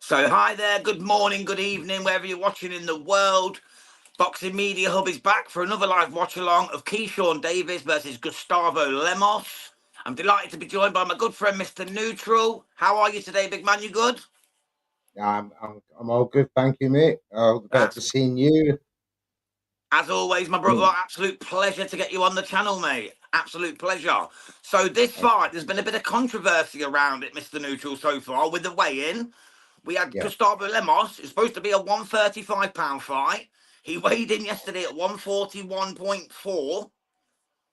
So, hi there, good morning, good evening, wherever you're watching in the world. Boxing Media Hub is back for another live watch along of Keyshawn Davis versus Gustavo Lemos. I'm delighted to be joined by my good friend, Mr. Neutral. How are you today, big man? You good? I'm all good, thank you, mate. All the better That's, for seeing you. as always, my brother, absolute pleasure to get you on the channel, mate. Absolute pleasure. So, this fight, there's been a bit of controversy around it, Mr. Neutral, so far with the weigh-in. We had Yeah, Gustavo Lemos. It's supposed to be a 135-pound fight. He weighed in yesterday at 141.4.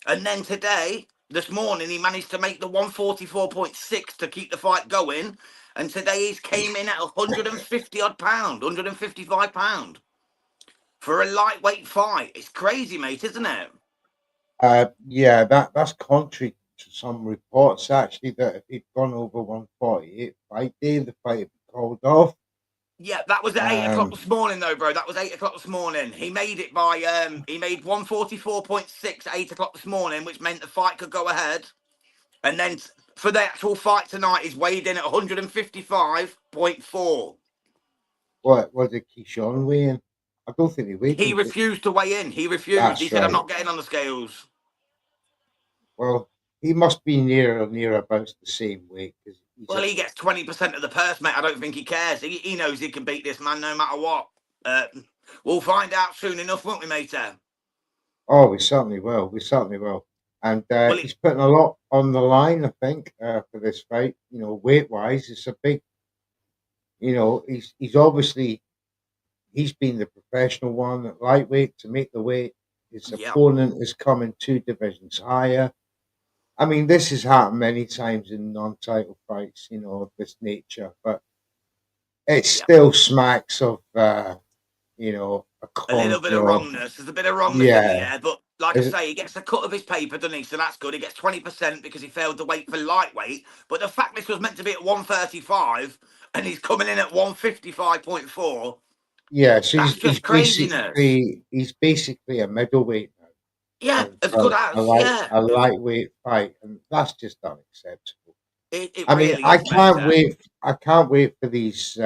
And then today, this morning, he managed to make the 144.6 to keep the fight going. And today he's came in at 150 odd pound, 155 pound for a lightweight fight. It's crazy, mate, isn't it? yeah. That's contrary to some reports actually that if he'd gone over 148 fight day, the fight would be called off. Yeah, that was at 8 o'clock Um, this morning, though, bro. That was 8 o'clock this morning. He made it by he made 144.6 at 8 o'clock this morning, which meant the fight could go ahead. And then for the actual fight tonight, he's weighed in at 155.4. what did Keyshawn weigh in? I don't think he weighed He in. refused to weigh in. He refused. He That's said, I'm right. not getting on the scales. Well, he must be near about the same weight because Well, he gets 20% of the purse, mate. I don't think he cares. He knows he can beat this man no matter what. Uh, we'll find out soon enough, won't we, mate? Oh, we certainly will. We certainly will. And Well, he's putting a lot on the line, I think, for this fight. You know, weight wise, it's a big. He's obviously he's been the professional one at lightweight to make the weight. His yeah, opponent is coming 2 divisions higher. I mean, this has happened many times in non-title fights, of this nature, but it yeah. still smacks of, a A con little bit of job. wrongness. There's a bit of wrongness in the Yeah, air. But like I is it, say, he gets a cut of his paper, doesn't he? So that's good. He gets 20% because he failed to weight for lightweight. But the fact this was meant to be at 135 and he's coming in at 155.4, yeah. So that's he's just craziness. he's basically a middleweight now Yeah, as good for as, yeah. a lightweight fight, and that's just unacceptable. It I mean, really is, mate. I can't wait for these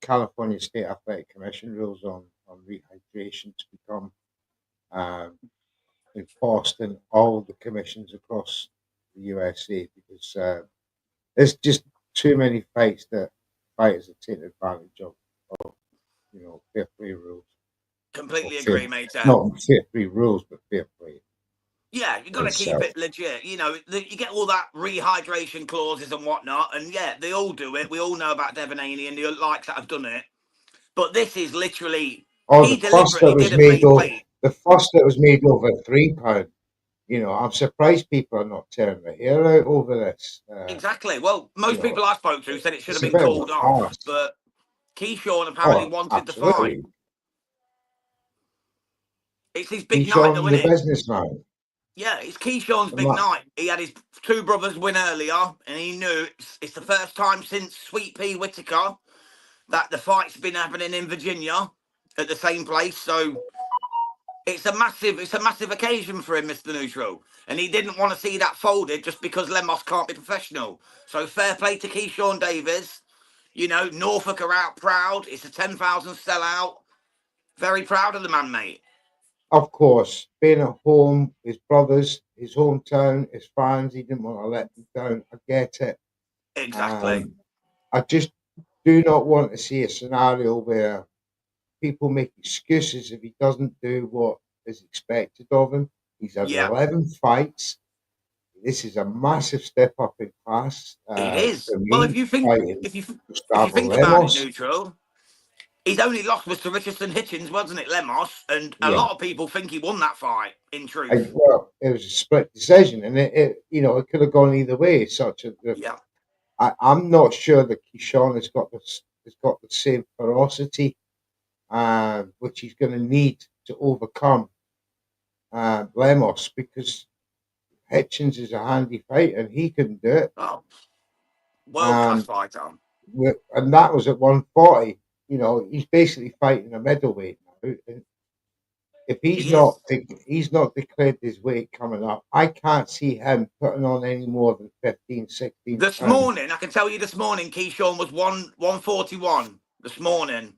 California State Athletic Commission rules on rehydration to become um, enforced in all the commissions across the USA because there's just too many fights that fighters are taking advantage of fair play rules or Completely fair agree, mate. not fair play rules but fair play Yeah, you got to keep itself. it legit. You know, you get all that rehydration clauses and whatnot, and yeah, they all do it. We all know about Devon Haney and the likes that have done it. But this is literally, Or he the fuss that deliberately was didn't made make over weight. £3. I'm surprised people are not tearing their hair out over this. Exactly. Well, most people I spoke to said it should have It's a been bit of a called off, farce. but Keyshawn apparently Oh, wanted the fight. absolutely. It's his big night, though, Keyshawn, isn't the it? businessman. Yeah, it's Keyshawn's And big that, night. He had his two brothers win earlier, and he knew it's the first time since Sweet Pea Whitaker that the fight's been happening in Virginia at the same place. So it's a massive occasion for him, Mr. Neutral. And he didn't want to see that folded just because Lemos can't be professional. So fair play to Keyshawn Davis. You know, Norfolk are out proud. It's a 10,000 sellout. Very proud of the man, mate. of course, being at home, his brothers, his hometown, his fans, he didn't want to let them down. I get it. Exactly. Um, I just do not want to see a scenario where people make excuses if he doesn't do what is expected of him. He's had Yeah, 11 fights. This is a massive step up in class it is. for Well, me, fighting if you Gustavo think about it, Lemos. Neutral, his only loss was to Richardson Hitchens, wasn't it, Lemos? And a Yeah, lot of people think he won that fight, in truth. well, it was a split decision, and it could have gone either way. Such as Yeah. I'm not sure that Keyshawn has got the same ferocity, which he's going to need to overcome Lemos because Hitchens is a handy fighter and he couldn't do it. Oh, world class Um, fighter. and that was at 140. He's basically fighting a middleweight now. And if he's He is. not declared his weight coming up, I can't see him putting on any more than 15, 16 This pounds. morning, I can tell you this morning, Keyshawn was 141 this morning.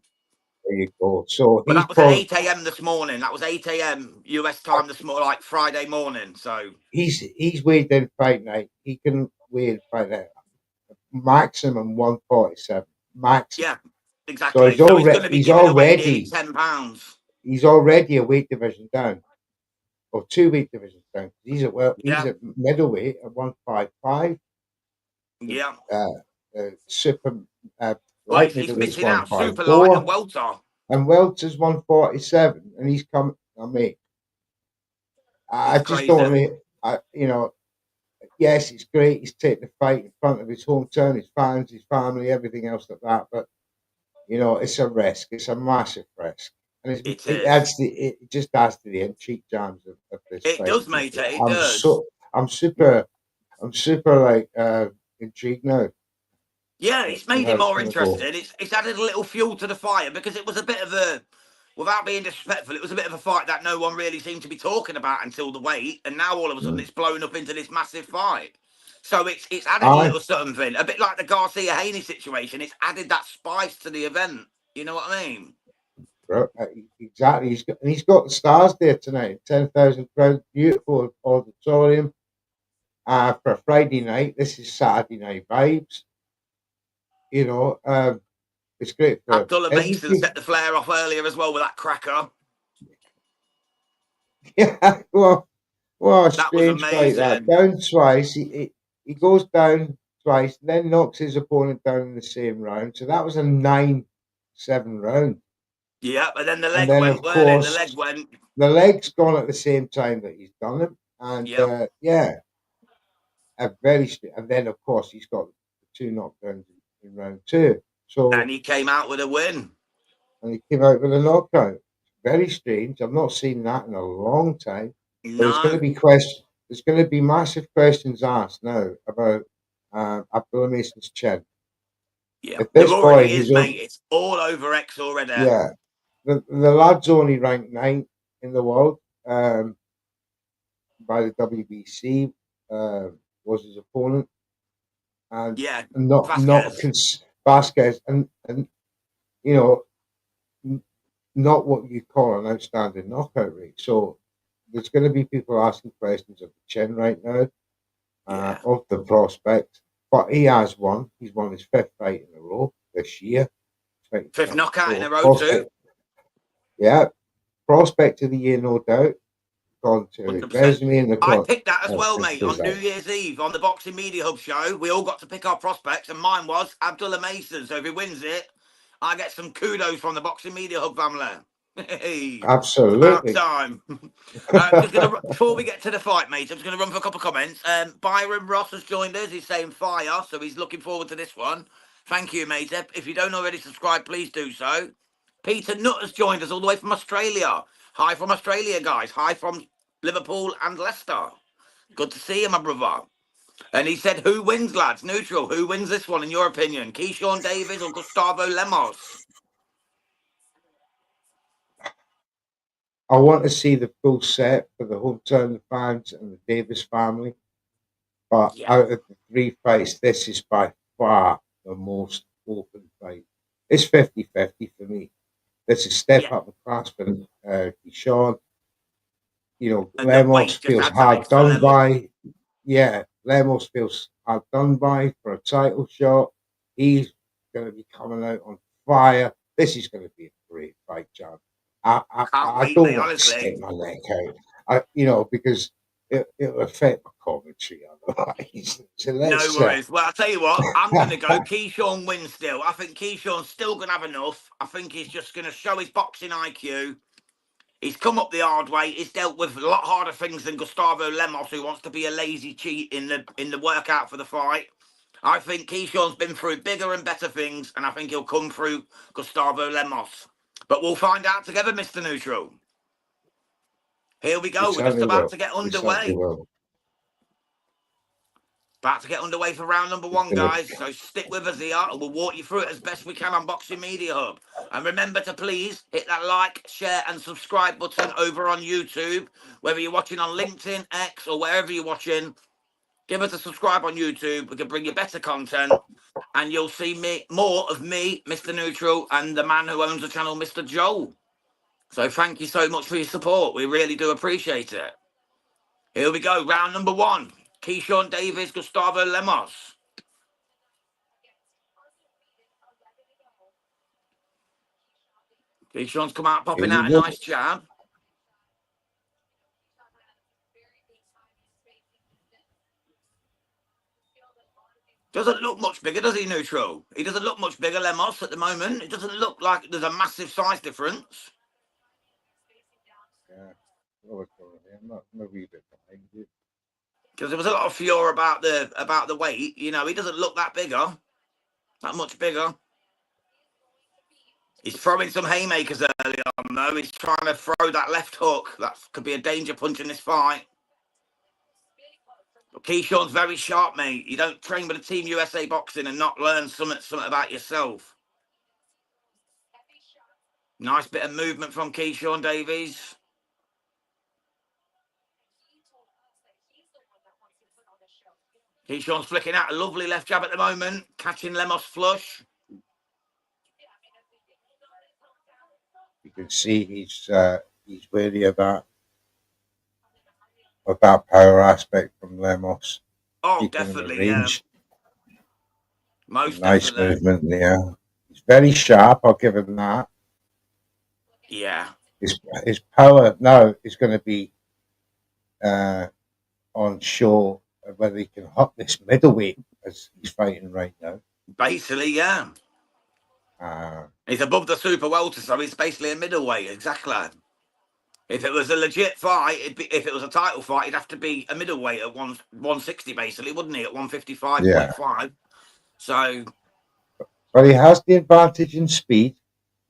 There you go. So But he's that was at probably 8 a.m. this morning. That was 8 a.m. US time this morning, like Friday morning. So he's weighed in fight night. He can weigh in fight night maximum 147. Maximum. yeah, So exactly. So he's going to be giving away nearly £10. he's already a weight division down, or 2 weight divisions down. He's Yeah, at middleweight at 155. yeah. Super Well, light he's middleweight's missing out super light and 154, welter. and welter's 147, and he's come. I mean, I It's just crazy. don't. Yes, it's great. He's taking the fight in front of his hometown, his fans, his family, everything else like that. But it's a risk. It's a massive risk, and It is. it just adds to the intrigue jams of this It fight. does, mate. It I'm does. so I'm super like intrigued now. Yeah, it's And made how it it's more going to go. interesting. It's added a little fuel to the fire because it was a bit of a, without being disrespectful, it was a bit of a fight that no one really seemed to be talking about until the weight, and now all of a sudden Mm. it's blown up into this massive fight. So it's added a Aye, little something, a bit like the Garcia Haney situation. It's added that spice to the event. You know what I mean? bro, exactly. He's got the stars there tonight. 10,000 crowd, beautiful auditorium. For a Friday night, this is Saturday night vibes. It's great for Abdullah Mason everything. set the flare off earlier as well with that cracker. Yeah, well, a That was strange fight that. amazing. Down twice. He goes down twice, then knocks his opponent down in the same round. So that was a 9-7 round. Yeah, but then the And leg then, went, of weren't it? The course, leg went. the leg's gone at the same time that he's done it. And Yep. yeah, and then, of course, he's got the 2 knockdowns in round 2. So, And he came out with a win. and he came out with a knockout. Very strange. I've not seen that in a long time. But No. there's going to be massive questions asked now about Abdullah Mason's chin. Yeah. If There this boy, already is, mate. It's all over X already. yeah, the lad's only ranked 9th in the world by the WBC, was his opponent, and Yeah. not Vasquez. Vasquez, and you know, not what you call an outstanding knockout rate. So there's going to be people asking questions of the chin right now, Yeah. of the prospect. But he has won. He's won his 5th fight in a row this year. 5th knockout in a 2024. row too. Prospect, yeah, prospect of the year, no doubt. Gone to his 100%. resume and the I con. picked that as well, It's mate, on New bizarre. Year's Eve on the Boxing Media Hub show. We all got to pick our prospects, and mine was Abdullah Mason. So if he wins it, I get some kudos from the Boxing Media Hub family. Hey, it's about Absolutely. time. Before we get to the fight, mate, I'm just gonna run for a couple of comments. Byron Ross has joined us. He's saying fire, so he's looking forward to this one. Thank you, mate. If you don't already subscribe, please do so. Peter Nutt has joined us all the way from Australia. Hi from Australia, guys. Hi from Liverpool and Leicester. Good to see you, my brother. And he said, who wins, lads? Neutral. Who wins this one, in your opinion? Keyshawn Davis or Gustavo Lemos? I want to see the full set for the hometown fans and the Davis family. But Yeah. out of the 3 fights, this is by far the most open fight. It's 50-50 for me. This is step up the class for Keyshawn. And the Lemos weight just feels adds that hard extra done level. by. Yeah, Lemos feels hard done by for a title shot. He's going to be coming out on fire. This is going to be a great fight, John. Can't I wait, don't mate, want to stick honestly. my neck out. Because it'll affect my commentary otherwise. So No let's. worries. Well, I'll tell you what, I'm going to go Keyshawn wins still. I think Keyshawn's still going to have enough. I think he's just going to show his boxing IQ. He's come up the hard way. He's dealt with a lot harder things than Gustavo Lemos, who wants to be a lazy cheat in the workout for the fight. I think Keyshawn's been through bigger and better things, and I think he'll come through Gustavo Lemos. But we'll find out together, Mr. Neutral. Here we We go. We're just certainly about will. to get We certainly underway. will. About to get underway for round number one, guys. So stick with us here and we'll walk you through it as best we can on Boxing Media Hub. And remember to please hit that like, share and subscribe button over on YouTube. Whether you're watching on LinkedIn, X or wherever you're watching, give us a subscribe on YouTube. We can bring you better content. And you'll see more of me, Mr. Neutral, and the man who owns the channel, Mr. Joel. So thank you so much for your support. We really do appreciate it. Here we go. Round number one. Keyshawn Davis, Gustavo Lemos. Keyshawn's come out popping out a nice jab. Doesn't look much bigger, does he, Neutral? He doesn't look much bigger, Lemos, at the moment. It doesn't look like there's a massive size difference. Yeah. I'm not a wee bit behind you. Because there was a lot of furor about the weight. You know, he doesn't look that bigger. That much bigger. He's throwing some haymakers early on, though. He's trying to throw that left hook. That could be a danger punch in this fight. But Keyshawn's very sharp, mate. You don't train with a Team USA boxing and not learn something about yourself. Nice bit of movement from Keyshawn Davies. Keyshawn's flicking out a lovely left jab at the moment, catching Lemos flush. You can see he's wary of that power aspect from Lemos. Oh, definitely, yeah. Most nice definitely. Movement there. He's very sharp. I'll give him that. Yeah. His power now is going to be on show whether he can hop this middleweight as he's fighting right now. Basically, yeah. He's above the super welter, so he's basically a middleweight. Exactly. If it was a legit fight, if it was a title fight, he'd have to be a middleweight at 160, basically, wouldn't he? At 155.5. Yeah. So. Well, he has the advantage in speed,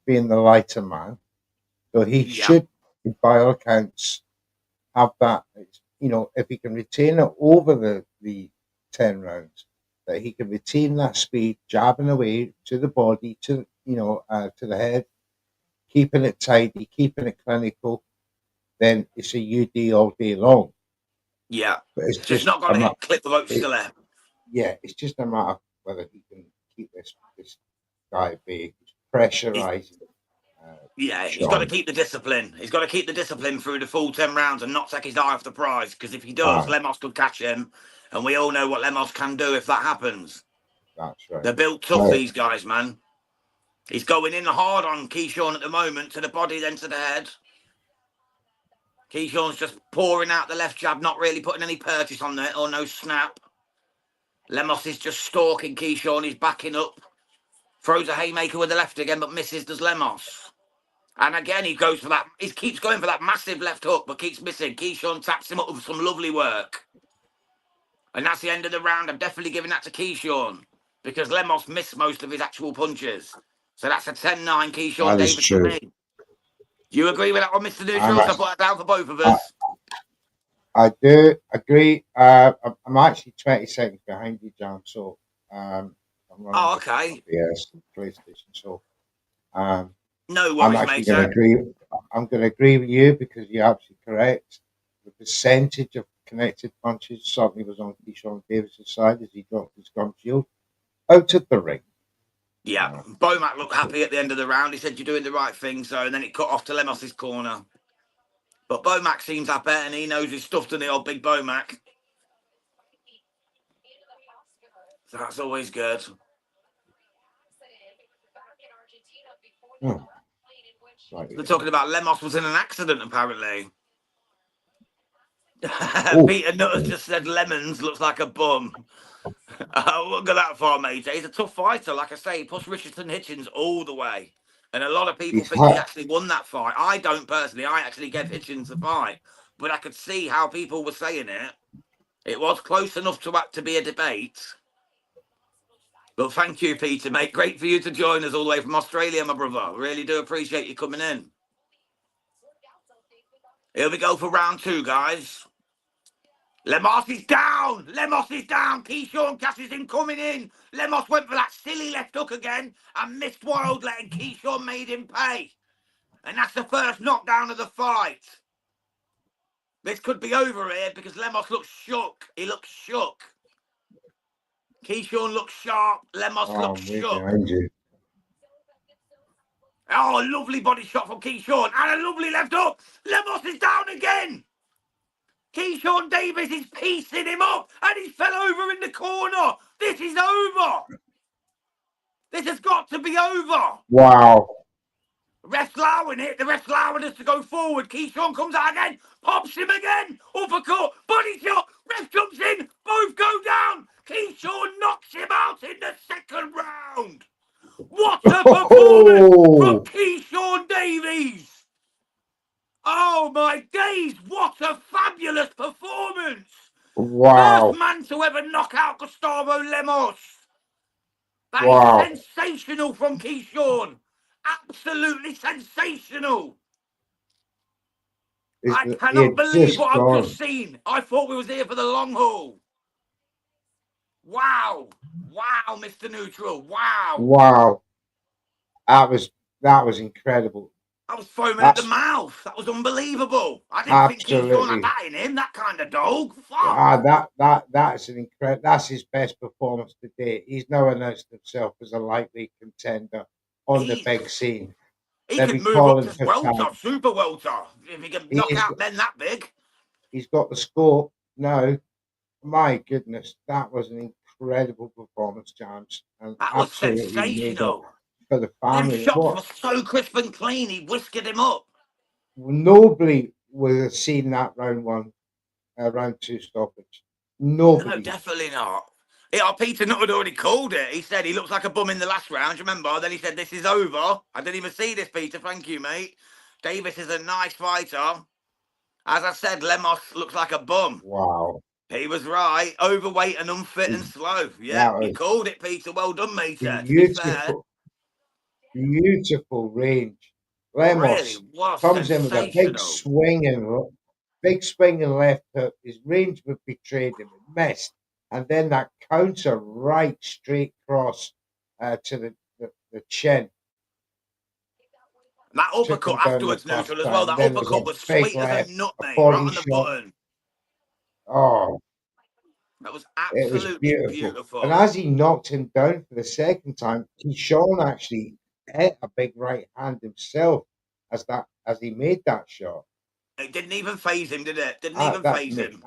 being the lighter man. So he should, by all accounts, have that. You know, if he can retain it over the 10 rounds, that he can retain that speed, jabbing away to the body, to the head, keeping it tidy, keeping it clinical. Then it's a UD all day long. Yeah, but it's just not going to clip the ropes still there. Yeah, it's just a matter of whether he can keep this guy big, pressurizing. Yeah, he's got to keep the discipline. He's got to keep the discipline through the full 10 rounds and not take his eye off the prize. Because if he does, Lemos could catch him. And we all know what Lemos can do if that happens. That's right. They're built tough, these guys, man. He's going in hard on Keyshawn at the moment, to the body, then to the head. Keyshawn's just pouring out the left jab, not really putting any purchase on there, or no snap. Lemos is just stalking Keyshawn. He's backing up. Throws a haymaker with the left again, but misses, does Lemos. And again, he goes for that. He keeps going for that massive left hook, but keeps missing. Keyshawn taps him up with some lovely work. And that's the end of the round. I'm definitely giving that to Keyshawn because Lemos missed most of his actual punches. So that's a 10-9 Keyshawn Davis to me. Do you agree with that one, Mr. Neutral? So I put that down for both of us. I do agree. I'm actually 20 seconds behind you, John. So, I'm running okay. Yes, PlayStation. So, no worries, I'm going to agree with you because you're absolutely correct. The percentage of connected punches certainly was on Keyshawn Davis' side as he dropped his gum shield out of the ring. Yeah, Bomac looked happy at the end of the round. He said, "You're doing the right thing." So, and then it cut off to Lemos' corner. But Bomac seems happy and he knows his stuff, doesn't he, old big Bomac? So that's always good. They're talking about Lemos was in an accident, apparently. Peter Nutter just said Lemons looks like a bum. I won't go that far, mate. He's a tough fighter. Like I say, he pushed Richardson Hitchens all the way. And a lot of people think he actually won that fight. I don't personally. I actually gave Hitchens the fight. But I could see how people were saying it. It was close enough to be a debate. But thank you, Peter, mate. Great for you to join us all the way from Australia, my brother. Really do appreciate you coming in. Here we go for round two, guys. Lemos is down. Lemos is down. Keyshawn catches him coming in. Lemos went for that silly left hook again and missed wildly, and Keyshawn made him pay. And that's the first knockdown of the fight. This could be over here because Lemos looks shook. He looks shook. Keyshawn looks sharp. Lemos looks shook. Oh, a lovely body shot from Keyshawn. And a lovely left hook. Lemos is down again. Keyshawn Davis is piecing him up. And he fell over in the corner. This is over. This has got to be over. Wow. Ref's allowing it. The ref's allowing us to go forward. Keyshawn comes out again. Pops him again. Uppercut. Body shot. Ref jumps in. Both go down. Keyshawn knocks him out in the second round. What a performance from Keyshawn Davis. Oh, my days. What a fabulous performance. Wow. First man to ever knock out Gustavo Lemos. That is sensational from Keyshawn. Absolutely sensational. I cannot believe what I've just seen. I thought we was here for the long haul. Wow. Wow, Mr. Neutral. Wow. Wow. That was incredible. I was foaming at the mouth. That was unbelievable. I didn't think Keyshawn had that in him, that kind of dog. Fuck. That's an incredible. That's his best performance to date. He's now announced himself as a likely contender on the big scene. He can move up to welter, super welter, if he can knock out men that big. He's got the scope now. My goodness, that was an incredible performance, James. And that was sensational. For the family. Them shots were so crisp and clean, he whisked him up. Nobody would have seen that round one, round two stoppage. Nobody. No, definitely not. Yeah, Peter Nutt had already called it. He said he looks like a bum in the last round, remember? Then he said, this is over. I didn't even see this, Peter. Thank you, mate. Davis is a nice fighter. As I said, Lemos looks like a bum. Wow. He was right. Overweight and unfit and slow. Yeah, he called it, Peter. Well done, mate. Beautiful range. Lemos comes in with a big swing and left hook. His range would betrayed him. It missed. And then that counter right straight cross to the chin. That uppercut afterwards, Neutral, as well. That uppercut was sweet as a nutmeg, right on the button. Oh. That was absolutely beautiful. And as he knocked him down for the second time, Keyshawn actually hit a big right hand himself as he made that shot. It didn't even faze him, did it? Didn't even faze him.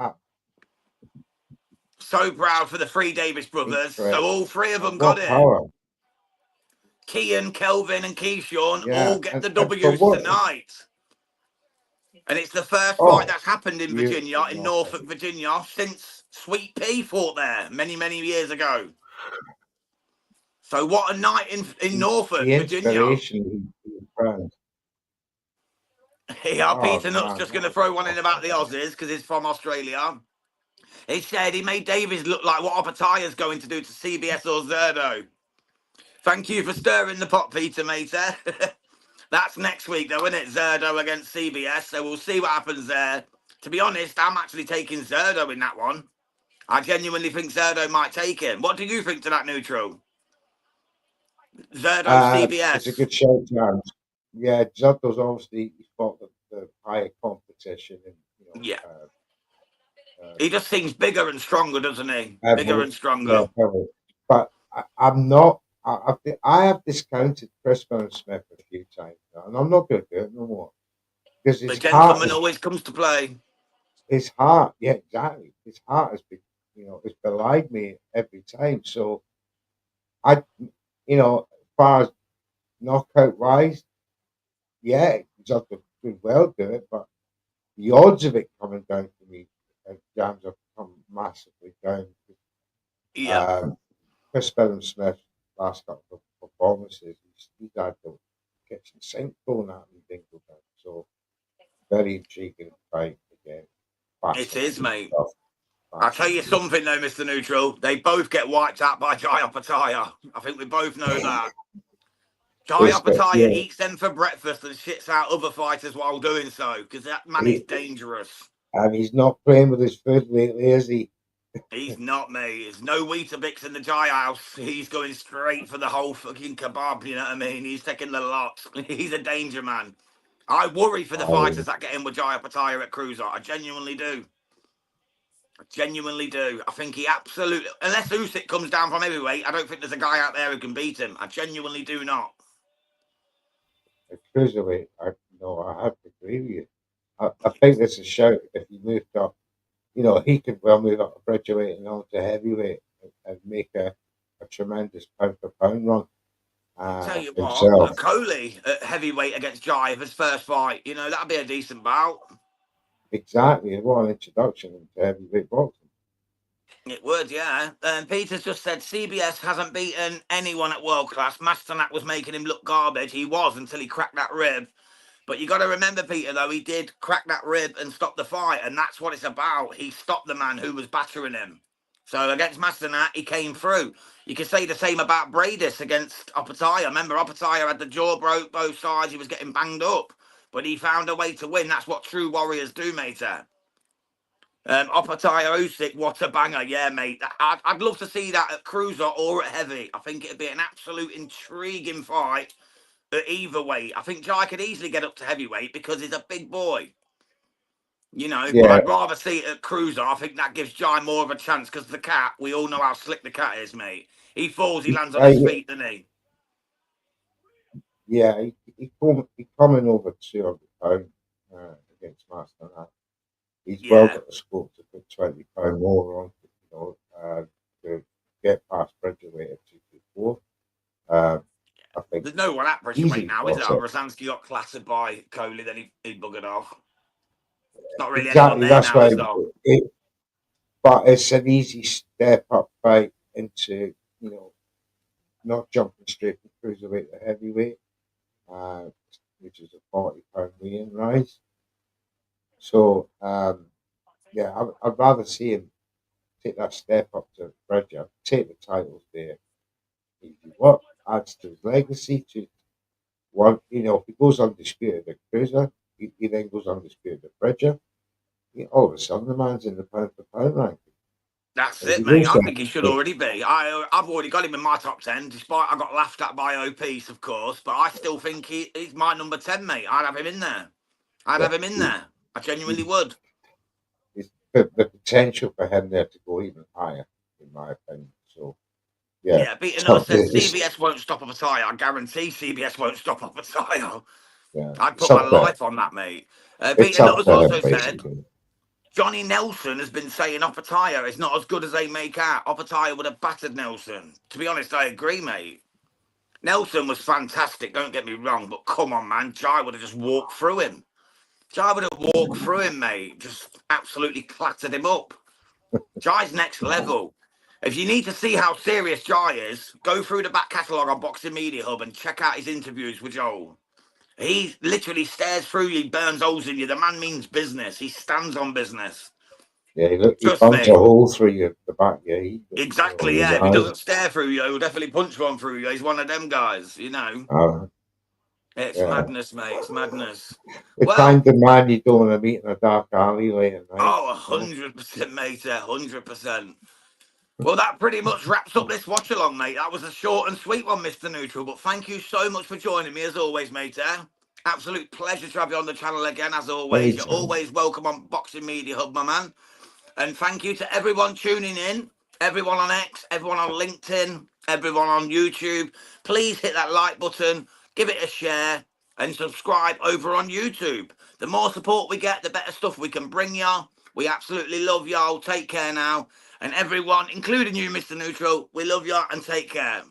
So proud for the three Davis brothers. So all three of them got it. Kean, Kelvin, and Keyshawn all get the W's tonight. And it's the first fight that's happened in Virginia, in Norfolk, Virginia, since Sweet Pea fought there many, many years ago. So what a night in Norfolk, Virginia. Yeah, Peter Nutt's just going to throw one in about the Aussies because he's from Australia. He said he made Davis look like what Opataya's going to do to CBS or Zerdo. Thank you for stirring the pot, Peter, mate. That's next week, though, isn't it? Zerdo against CBS, so we'll see what happens there. To be honest, I'm actually taking Zerdo in that one. I genuinely think Zerdo might take him. What do you think to that, Neutral? Zerdo, CBS. It's a good show, James. Yeah, Zerdo's obviously fought the higher competition. And, he just seems bigger and stronger, doesn't he? Bigger and stronger. Yeah, but I'm not. I have discounted Chris Smith a few times now, and I'm not going to do it no more. Because the gentleman always comes to play. His heart, yeah, exactly. His heart has been, it's belied me every time. So, as far as knockout wise, yeah, Zerdo could well do it, but the odds of it coming down to me, James, have come massively down. Yeah. Chris Smith. Last couple of performances, he's had the kitchen sink thrown at him, Dingleton. So, very intriguing fight again. It is, mate. I'll tell you something, though, Mr. Neutral. They both get wiped out by Jai Opataya. I think we both know that. Jai Opataya eats them for breakfast and shits out other fighters while doing so, because that man is dangerous. And he's not playing with his food lately, is he? He's not, mate. There's no Weetabix in the Jai house. He's going straight for the whole fucking kebab, you know what I mean? He's taking the lot. He's a danger man. I worry for the Oh, fighters that get in with Jai Opetaia at Cruiser. I genuinely do. I genuinely do. I think he absolutely... Unless Usyk comes down from heavyweight, I don't think there's a guy out there who can beat him. I genuinely do not. a cruiserweight. I have to agree with you. I think there's a shout if he moved up. He could well move up to bridgerweight and on to heavyweight and make a tremendous pound for pound run Tell you what, himself. Coley at heavyweight against Jai, his first fight, that'd be a decent bout. Exactly. What an introduction into heavyweight boxing. It would, yeah. Peter's just said CBS hasn't beaten anyone at world class. Masternak was making him look garbage. He was until he cracked that rib. But you got to remember, Peter, though, he did crack that rib and stop the fight. And that's what it's about. He stopped the man who was battering him. So against Masternak, he came through. You could say the same about Bradis against Opetaia. Remember, Opetaia had the jaw broke, both sides. He was getting banged up. But he found a way to win. That's what true warriors do, mate. Opetaia Usyk, what a banger. Yeah, mate. I'd love to see that at Cruiser or at Heavy. I think it'd be an absolute intriguing fight at either weight. I think Jai could easily get up to heavyweight because he's a big boy. But Yeah, I'd rather see it at Cruiser. I think that gives Jai more of a chance because the cat, we all know how slick the cat is, mate. He falls, he lands on his feet, doesn't he? yeah. He coming over 200 pound against Master. He's well Yeah. got the scope to put 20 pound more on, to get past bridgerweight at 224. I think There's no one at Bridgerweight easy now, is for there? it. Rosansky got clattered by Coley, then he buggered off. Not really anyone Exactly. there That's now, why. is there? But it's an easy step up fight into not jumping straight from cruiserweight to heavyweight, uh, which is a 40 pound weigh-in rise. So yeah, I'd rather see him take that step up to Bridger, take the titles there. What adds to his legacy to one, if he goes undisputed at Cruiser, he then goes undisputed at Bridger. All of a sudden, the man's in the pound for pound ranking. That's And if it, he mate. goes I there, think he should already be. I've already got him in my top 10, despite I got laughed at by OPs, of course. But I still think he's my number 10, mate. I'd have him in there. I'd yeah, have him in there. I genuinely would. the potential for him there to go even higher, in my opinion. So, yeah. Yeah, beating So us says CBS won't stop up a tire. I guarantee CBS won't stop up a tire. yeah, I'd it's put my up there. life on that, mate. It's Peter up Nutters to him, also said, basically. Johnny Nelson has been saying Opetaia is not as good as they make out. Opetaia would have battered Nelson. To be honest, I agree, mate. Nelson was fantastic, don't get me wrong, but come on, man. Jai would have just walked through him. Jai would have walked through him, mate. Just absolutely clattered him up. Jai's next level. If you need to see how serious Jai is, go through the back catalogue on Boxing Media Hub and check out his interviews with Joel. He literally stares through you, burns holes in you. The man means business. He stands on business. Yeah, he Trust punch a me. hole through the back of your head. Exactly, His yeah. If he eyes. doesn't stare through you, he'll definitely punch one through you. He's one of them guys, It's Yeah. madness, mate. It's madness. The Well, kind of man you don't want to meet in a dark alley late at night. 100%, mate. 100%. Well, that pretty much wraps up this watch along, mate. That was a short and sweet one, Mr. Neutral. But thank you so much for joining me, as always, mate. Absolute pleasure to have you on the channel again, as always. You're Anytime. always welcome on Boxing Media Hub, my man. And thank you to everyone tuning in, everyone on X, everyone on LinkedIn, everyone on YouTube. Please hit that like button, give it a share, and subscribe over on YouTube. The more support we get, the better stuff we can bring y'all. We absolutely love y'all. Take care now. And everyone, including you, Mr. Neutral, we love y'all and take care.